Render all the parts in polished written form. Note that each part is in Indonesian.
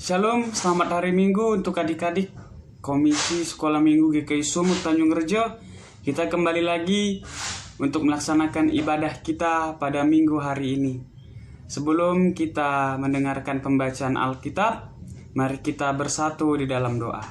Shalom, selamat hari Minggu untuk adik-adik Komisi Sekolah Minggu GKI Sumut Tanjung Rejo. Kita kembali lagi untuk melaksanakan ibadah kita pada minggu hari ini. Sebelum kita mendengarkan pembacaan Alkitab, mari kita bersatu di dalam doa.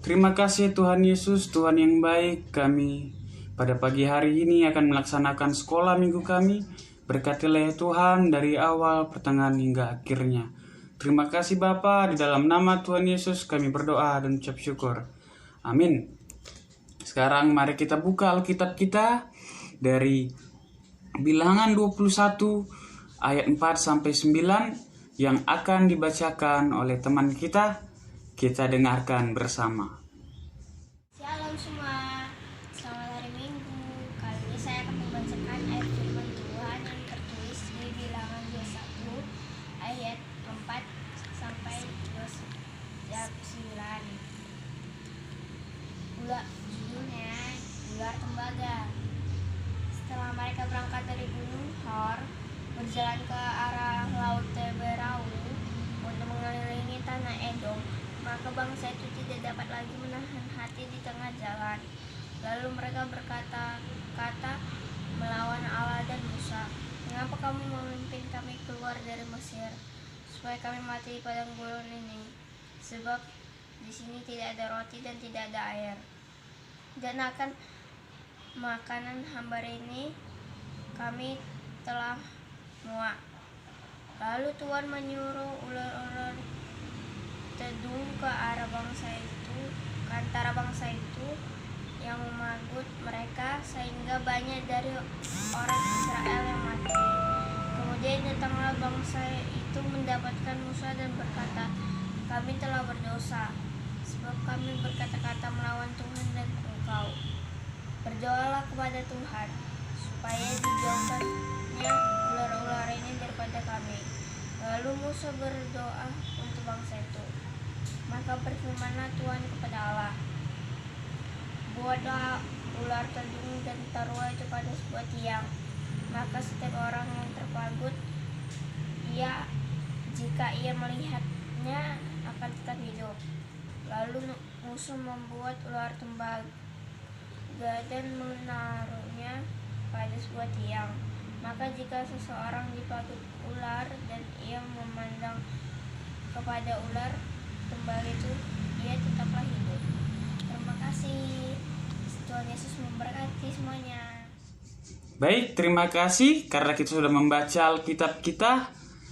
Terima kasih Tuhan Yesus, Tuhan yang baik. Kami pada pagi hari ini akan melaksanakan sekolah minggu kami. Berkatilah ya Tuhan dari awal, pertengahan hingga akhirnya. Terima kasih Bapa, di dalam nama Tuhan Yesus kami berdoa dan ucap syukur. Amin. Sekarang mari kita buka Alkitab kita dari Bilangan 21 ayat 4 sampai 9 yang akan dibacakan oleh teman kita. Kita dengarkan bersama. Shalom semua, selamat hari Minggu. Kali ini saya akan membacakan ayat firman Tuhan yang tertulis di Bilangan 21 ayat 4 sampai 9. Judulnya Ular Tembaga. Setelah mereka berangkat dari Gunung Hor, berjalan ke arah Laut Teberau untuk mengelilingi tanah Edom, maka bangsa itu tidak dapat lagi menahan hati di tengah jalan. Lalu mereka berkata-kata melawan Allah dan Musa, "Mengapa kamu memimpin kami keluar dari Mesir, supaya kami mati di padang gurun ini? Sebab di sini tidak ada roti dan tidak ada air. Dan akan makanan hambar ini kami telah muak." Lalu Tuhan menyuruh ular-ular tedung ke antara bangsa itu yang memagut mereka, sehingga banyak dari orang Israel yang mati. Kemudian datanglah bangsa itu mendapatkan Musa dan berkata, "Kami telah berdosa, sebab kami berkata-kata melawan Tuhan dan engkau. Berdoalah kepada Tuhan, supaya dijauhkannya ular-ular ini daripada kami." Lalu Musa berdoa untuk bangsa itu. Maka berfirmanlah Tuhan kepada Allah, "Buatlah ular tedung dan taruhlah itu pada sebuah tiang. Maka setiap orang yang terpagut, jika ia melihatnya akan tetap hidup." Lalu Musa membuat ular tembaga dan menaruhnya pada sebuah tiang. Maka jika seseorang dipagut ular dan ia memandang kepada ular tembaga itu, ia tetaplah hidup. Terima kasih. Tuhan Yesus memberkati semuanya. Baik, terima kasih karena kita sudah membaca Alkitab kita.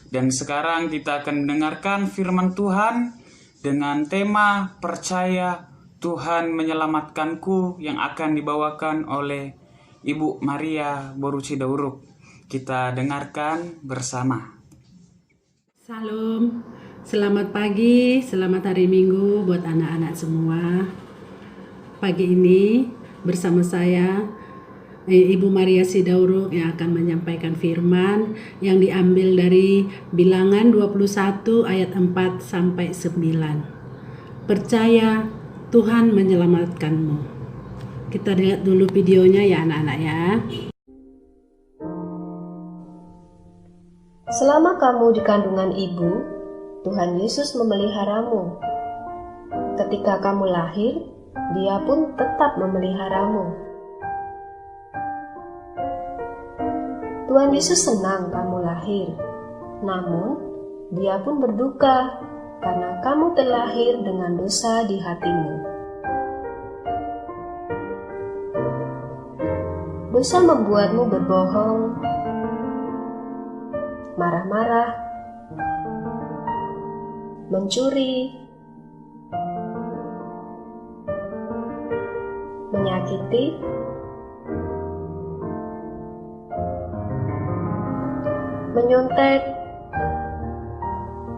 Dan sekarang kita akan mendengarkan firman Tuhan dengan tema Percaya Tuhan Menyelamatkanku yang akan dibawakan oleh Ibu Maria Boruci Dauruk. Kita dengarkan bersama. Salam, selamat pagi, selamat hari Minggu buat anak-anak semua. Pagi ini bersama saya Ibu Maria Sidauruk yang akan menyampaikan firman yang diambil dari Bilangan 21 ayat 4 sampai 9. Percaya Tuhan menyelamatkanmu. Kita lihat dulu videonya ya anak-anak ya. Selama kamu di kandungan ibu, Tuhan Yesus memeliharamu. Ketika kamu lahir, Dia pun tetap memeliharamu. Tuhan Yesus senang kamu lahir, namun Dia pun berduka karena kamu terlahir dengan dosa di hatimu. Dosa membuatmu berbohong, marah-marah, mencuri, menyakiti, menyontek,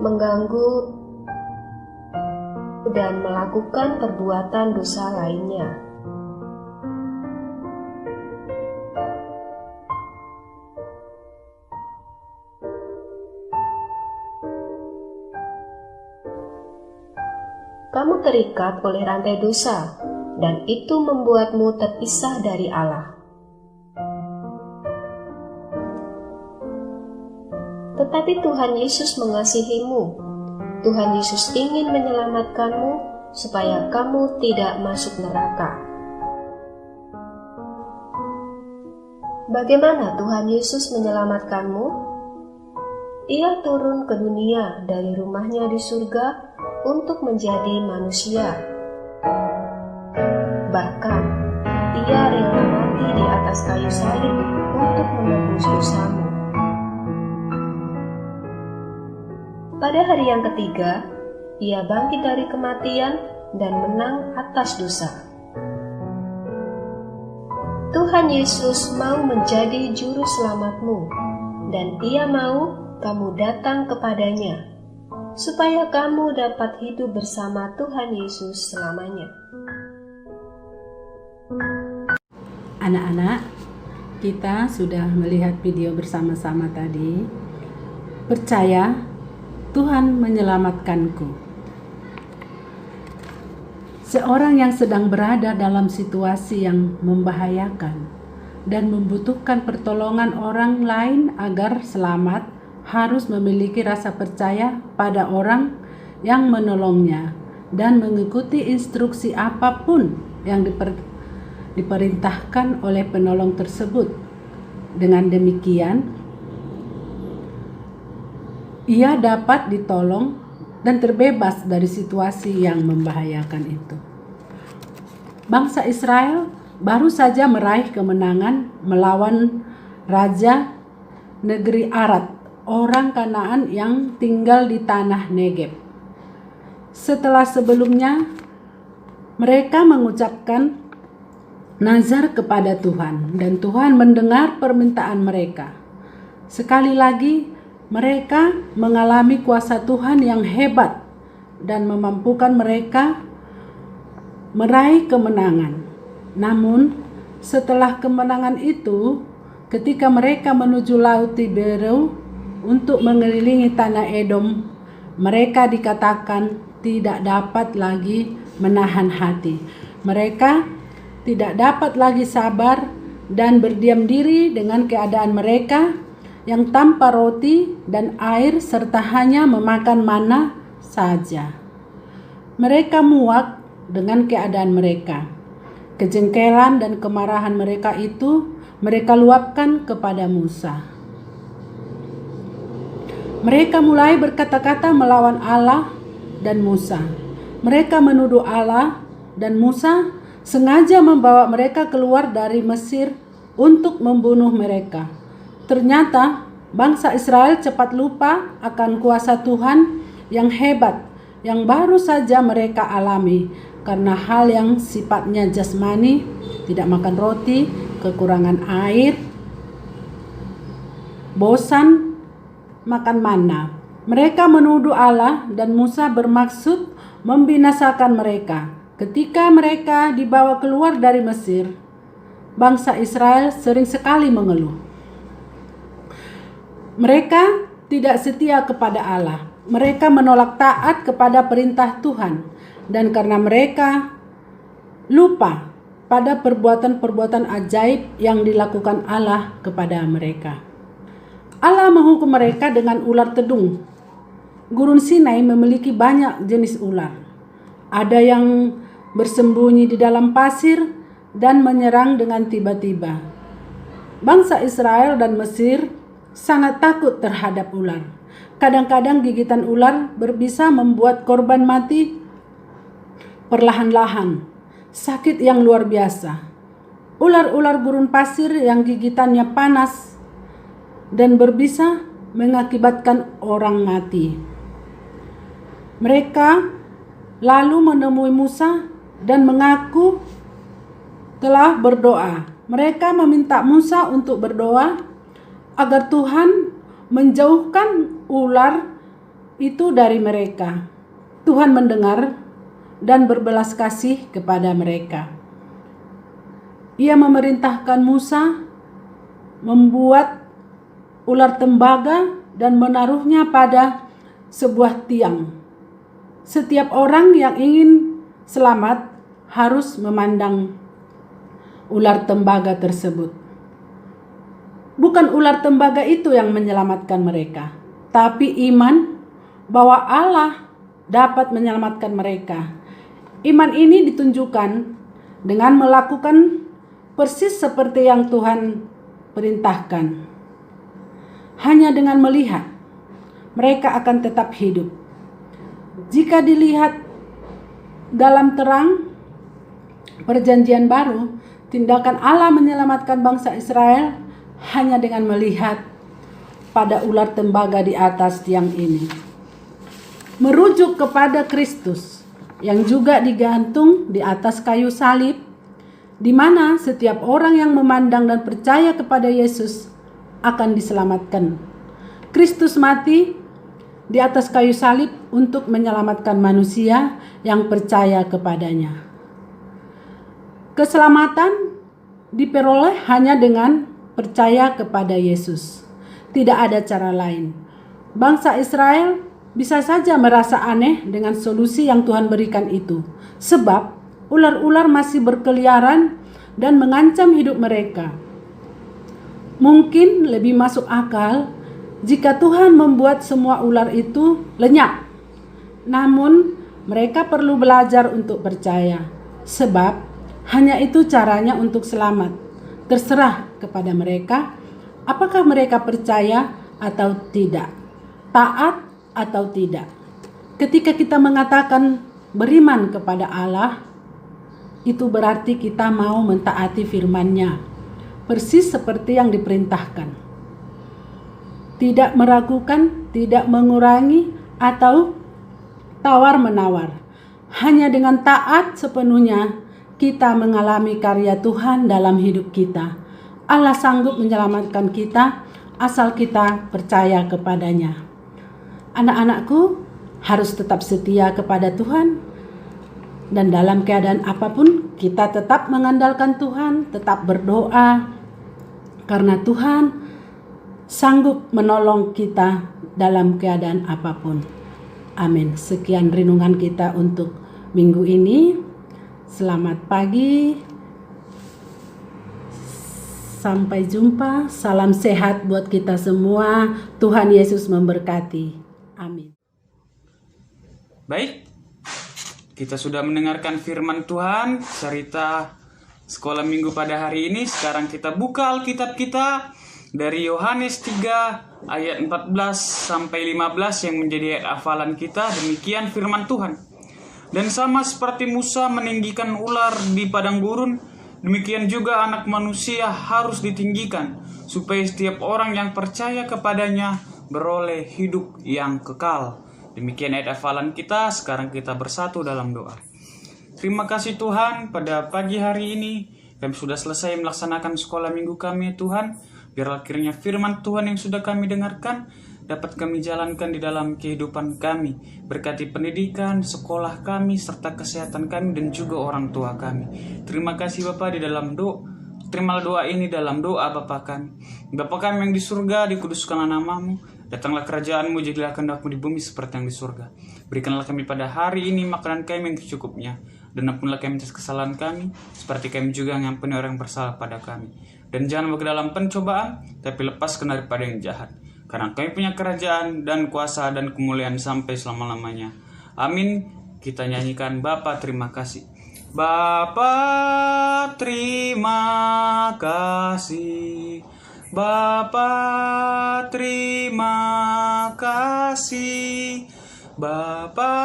mengganggu, dan melakukan perbuatan dosa lainnya. Kamu terikat oleh rantai dosa, dan itu membuatmu terpisah dari Allah. Tetapi Tuhan Yesus mengasihimu Tuhan Yesus ingin menyelamatkanmu supaya kamu tidak masuk neraka. Bagaimana Tuhan Yesus menyelamatkanmu? Ia turun ke dunia dari rumahnya di surga untuk menjadi manusia. Bahkan, ia rela mati di atas kayu salib untuk menebus dosamu. Pada hari yang ketiga, ia bangkit dari kematian dan menang atas dosa. Tuhan Yesus mau menjadi juru selamatmu, dan ia mau kamu datang kepadanya, supaya kamu dapat hidup bersama Tuhan Yesus selamanya. Anak-anak, kita sudah melihat video bersama-sama tadi. Percaya Tuhan menyelamatkanku. Seorang yang sedang berada dalam situasi yang membahayakan dan membutuhkan pertolongan orang lain agar selamat harus memiliki rasa percaya pada orang yang menolongnya dan mengikuti instruksi apapun yang diperintahkan oleh penolong tersebut. Dengan demikian, ia dapat ditolong dan terbebas dari situasi yang membahayakan itu. Bangsa Israel baru saja meraih kemenangan melawan Raja negeri Arad, orang Kanaan yang tinggal di tanah Negeb. Setelah sebelumnya mereka mengucapkan nazar kepada Tuhan dan Tuhan mendengar permintaan mereka. Sekali lagi mereka mengalami kuasa Tuhan yang hebat dan memampukan mereka meraih kemenangan. Namun setelah kemenangan itu, ketika mereka menuju Laut Tiberu untuk mengelilingi tanah Edom, mereka dikatakan tidak dapat lagi menahan hati. Mereka tidak dapat lagi sabar dan berdiam diri dengan keadaan mereka yang tanpa roti dan air serta hanya memakan mana saja. Mereka muak dengan keadaan mereka. Kejengkelan dan kemarahan mereka itu mereka luapkan kepada Musa. Mereka mulai berkata-kata melawan Allah dan Musa. Mereka menuduh Allah dan Musa sengaja membawa mereka keluar dari Mesir untuk membunuh mereka. Ternyata bangsa Israel cepat lupa akan kuasa Tuhan yang hebat yang baru saja mereka alami karena hal yang sifatnya jasmani, tidak makan roti, kekurangan air, bosan makan mana. Mereka menuduh Allah dan Musa bermaksud membinasakan mereka. Ketika mereka dibawa keluar dari Mesir, bangsa Israel sering sekali mengeluh. Mereka tidak setia kepada Allah. Mereka menolak taat kepada perintah Tuhan. Dan karena mereka lupa pada perbuatan-perbuatan ajaib yang dilakukan Allah kepada mereka, Allah menghukum mereka dengan ular tedung. Gurun Sinai memiliki banyak jenis ular. Ada yang bersembunyi di dalam pasir dan menyerang dengan tiba-tiba. Bangsa Israel dan Mesir sangat takut terhadap ular. Kadang-kadang gigitan ular bisa membuat korban mati perlahan-lahan. Sakit yang luar biasa. Ular-ular gurun pasir yang gigitannya panas dan berbisa mengakibatkan orang mati. Mereka lalu menemui Musa dan mengaku telah berdoa. Mereka meminta Musa untuk berdoa agar Tuhan menjauhkan ular itu dari mereka. Tuhan mendengar dan berbelas kasih kepada mereka. Ia memerintahkan Musa membuat ular tembaga dan menaruhnya pada sebuah tiang. Setiap orang yang ingin selamat harus memandang ular tembaga tersebut. Bukan ular tembaga itu yang menyelamatkan mereka, tapi iman bahwa Allah dapat menyelamatkan mereka. Iman ini ditunjukkan dengan melakukan persis seperti yang Tuhan perintahkan. Hanya dengan melihat, mereka akan tetap hidup. Jika dilihat dalam terang Perjanjian Baru, tindakan Allah menyelamatkan bangsa Israel hanya dengan melihat pada ular tembaga di atas tiang ini. Merujuk kepada Kristus yang juga digantung di atas kayu salib, di mana setiap orang yang memandang dan percaya kepada Yesus akan diselamatkan. Kristus mati di atas kayu salib untuk menyelamatkan manusia yang percaya kepadanya. Keselamatan diperoleh hanya dengan percaya kepada Yesus. Tidak ada cara lain. Bangsa Israel bisa saja merasa aneh dengan solusi yang Tuhan berikan itu, sebab ular-ular masih berkeliaran dan mengancam hidup mereka. Mungkin lebih masuk akal jika Tuhan membuat semua ular itu lenyap. Namun, mereka perlu belajar untuk percaya, sebab hanya itu caranya untuk selamat. Terserah kepada mereka, apakah mereka percaya atau tidak, taat atau tidak. Ketika kita mengatakan beriman kepada Allah, itu berarti kita mau mentaati firman-Nya, persis seperti yang diperintahkan. Tidak meragukan, tidak mengurangi, atau tawar-menawar. Hanya dengan taat sepenuhnya kita mengalami karya Tuhan dalam hidup kita. Allah sanggup menyelamatkan kita asal kita percaya kepadanya. Anak-anakku harus tetap setia kepada Tuhan, dan dalam keadaan apapun kita tetap mengandalkan Tuhan, tetap berdoa, karena Tuhan sanggup menolong kita dalam keadaan apapun. Amin. Sekian renungan kita untuk minggu ini. Selamat pagi. Sampai jumpa. Salam sehat buat kita semua. Tuhan Yesus memberkati. Amin. Baik, kita sudah mendengarkan firman Tuhan, cerita sekolah minggu pada hari ini. Sekarang kita buka Alkitab kita dari Yohanes 3 ayat 14 sampai 15 yang menjadi ayat hafalan kita. Demikian firman Tuhan. Dan sama seperti Musa meninggikan ular di padang gurun, demikian juga anak manusia harus ditinggikan, supaya setiap orang yang percaya kepadanya beroleh hidup yang kekal. Demikian ayat hafalan kita. Sekarang kita bersatu dalam doa. Terima kasih Tuhan, pada pagi hari ini kami sudah selesai melaksanakan sekolah minggu kami Tuhan. Biar akhirnya firman Tuhan yang sudah kami dengarkan dapat kami jalankan di dalam kehidupan kami. Berkati pendidikan, sekolah kami, serta kesehatan kami dan juga orang tua kami. Terima kasih Bapa di dalam doa. Terimalah doa ini dalam doa Bapa kami. Bapa kami yang di surga, dikuduskanlah nama-Mu. Datanglah kerajaan-Mu, jadilah kehendak-Mu di bumi seperti yang di surga. Berikanlah kami pada hari ini makanan kami yang secukupnya. Dan ampunilah kami atas kesalahan kami, seperti kami juga mengampuni orang yang bersalah pada kami. Dan jangan bawa ke dalam pencobaan, tapi lepaskan daripada yang jahat. Karena kami punya kerajaan dan kuasa dan kemuliaan sampai selama-lamanya. Amin. Kita nyanyikan Bapa terima kasih. Bapa terima kasih. Bapa terima kasih. Bapa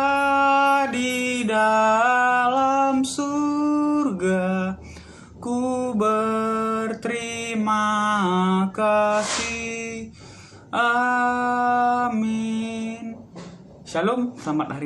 di dalam surga, ku berterima kasih. Amin. Shalom, selamat hari.